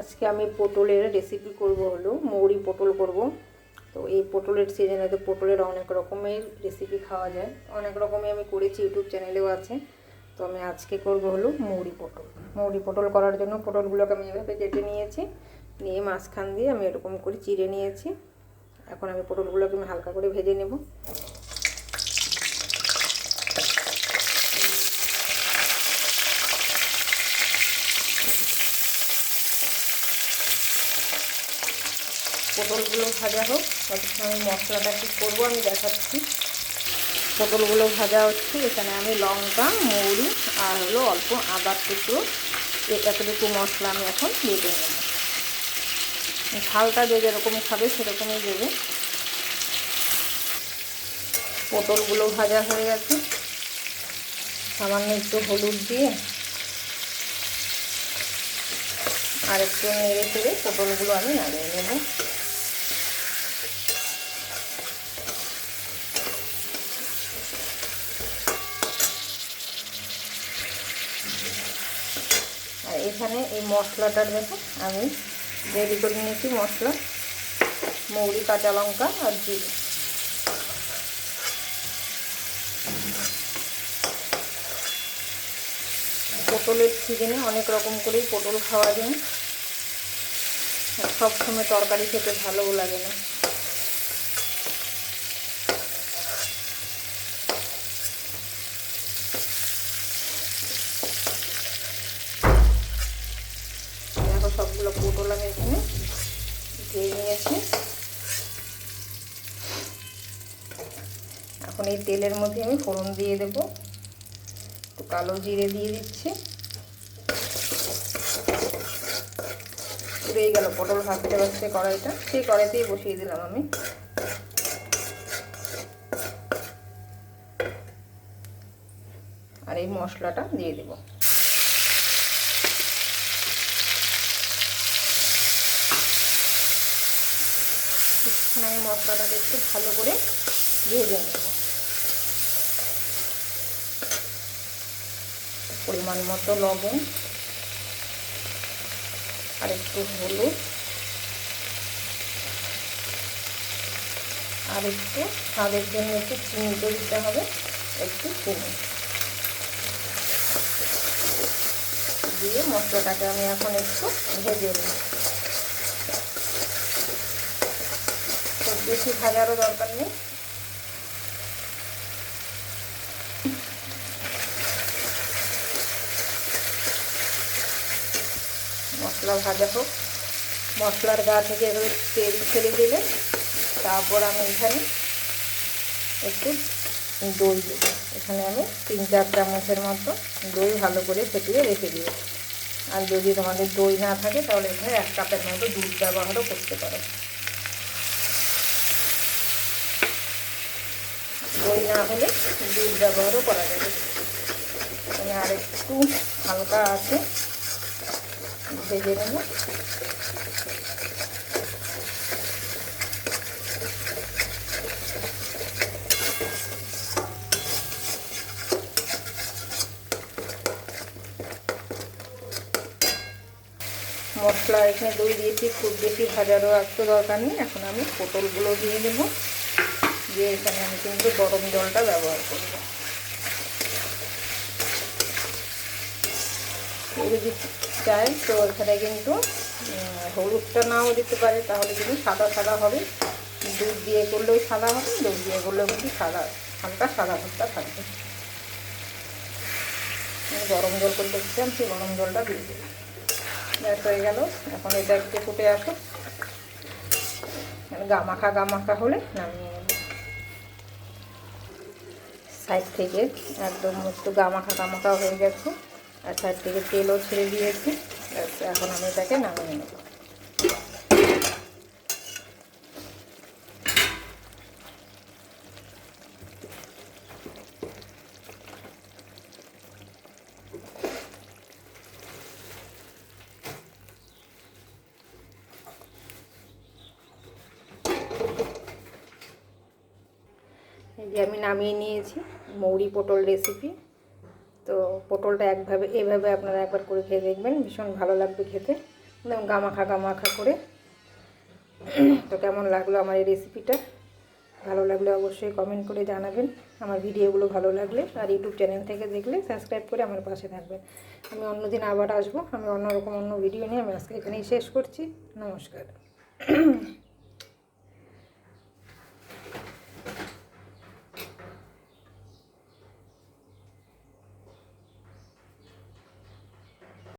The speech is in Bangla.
আজকে আমি পটলের রেসিপি করব, হলো মৌরি পটল করব। তো এই পটলের সিজনে তো পটলের অনেক রকমের রেসিপি খাওয়া যায়, অনেক রকমই আমি করেছি, ইউটিউব চ্যানেলেও আছে। তো আমি আজকে করব হলো মৌরি পটল। মৌরি পটল করার জন্য পটলগুলোকে আমি এভাবে কেটে নিয়েছি, নিয়ে মাঝখান দিয়ে আমি এরকম করে চিড়ে নিয়েছি। এখন আমি পটলগুলোকে আমি হালকা করে ভেজে নেব। পটলগুলো ভাজা হোক, ততক্ষণ আমি মশলাটা কী করবো আমি দেখাচ্ছি। পটলগুলো ভাজা হচ্ছে, এখানে আমি লঙ্কা, মৌরি আর হলো অল্প আদার টুকরো, এতটুকু মশলা আমি এখন বেটে নেব। ঝালটা যে যেরকম খাবে সেরকমই দেবে। পটলগুলো ভাজা হয়ে গেছে, সামান্য একটু হলুদ দিয়ে আর একটু নেড়ে চেড়ে পটলগুলো আমি নামিয়ে নেব। আর এখানে এই মশলাটার দেখো আমি রেডি করে নিয়েছি মশলা, মৌরি, কাঁচা লঙ্কা আর জিরে। পটলের সিজনে অনেক রকম করেই পটল খাওয়া যায়, সব সময় তরকারি খেতে ভালোও লাগে না। দেখো সবগুলো পটল আমি এখানে দিয়ে নিয়েছি। এখন এই তেলের মধ্যে আমি ফোড়ন দিয়ে দেবো, একটু কালো জিরে দিয়ে দিচ্ছি। পুড়েই গেল পটল ভাজতে ভাজতে কড়াইটা, সেই কড়াইতেই বসিয়ে দিলাম আমি। আর এই মশলাটা দিয়ে দেব। আমি মশলাটাকে একটু ভালো করে ভেজে নেব। পরিমাণ মতো লবণ আর একটু হলুদ আর একটু স্বাদের জন্য একটু চিনি দিতে হবে, একটু চিনি দিয়ে মশলাটাকে আমি এখন একটু ভেজে নিই। খুব বেশি ভাজারও দরকার নেই। মশলা ভাজা হোক, মশলার গা থেকে এভাবে তেল ছেড়ে দিলে তারপর আমি এখানে একটু দই দেবো। এখানে আমি 3-4 চামচের মতো দই ভালো করে ফেটিয়ে রেখে দিই। আর যদি তোমাদের দই না থাকে তাহলে এখানে 1 কাপের মতো দুধ ব্যবহারও করতে পারো। দই না হলে দুধ ব্যবহারও করা যাবে। আমি আর একটু হালকা আছে ভেজে নেব। মশলা এখানে দই দিয়েছি, খুব বেশি ভাজারও একটু দরকার নেই। এখন আমি পটলগুলো দিয়ে দেবো, দিয়ে এখানে আমি কিন্তু গরম জলটা ব্যবহার করব। যদি চাই তো এখানে কিন্তু হলুদটা নাও দিতে পারে, তাহলে কিন্তু সাদা সাদা হবে। দুধ দিয়ে করলেও সাদা হবে, দুধ দিয়ে করলেও কিন্তু সাদা, হালকা সাদা ভাবটা থাকবে। গরম জল করে দেখছিলাম, সেই গরম জলটা দিয়ে দিলাম। ব্যাস হয়ে গেল। এখন এটা একটু ফুটে আসো, গামাখা গামাখা হলে নামিয়ে নেব। সাইড থেকে একদম একটু গামাখা গামাখা হয়ে গেছে, আর সাইড থেকে তেলও ছেড়ে দিয়েছি। এখন আমি এটাকে নামিয়ে নেব। এই যে আমি নামিয়ে নিয়েছি মৌরি পটল রেসিপি। তো পটলটা এভাবে আপনারা একবার করে খেয়ে দেখবেন, ভীষণ ভালো লাগবে খেতে। একদম গামাখা করে। তো কেমন লাগলো আমার এই রেসিপিটা? ভালো লাগলে অবশ্যই কমেন্ট করে জানাবেন। আমার ভিডিওগুলো ভালো লাগলে আর ইউটিউব চ্যানেল থেকে দেখলে সাবস্ক্রাইব করে আমার পাশে থাকবেন। আমি অন্যদিন আবার আসবো, আমি অন্যরকম অন্য ভিডিও নিয়ে। আমি আজকে এখানেই শেষ করছি। নমস্কার।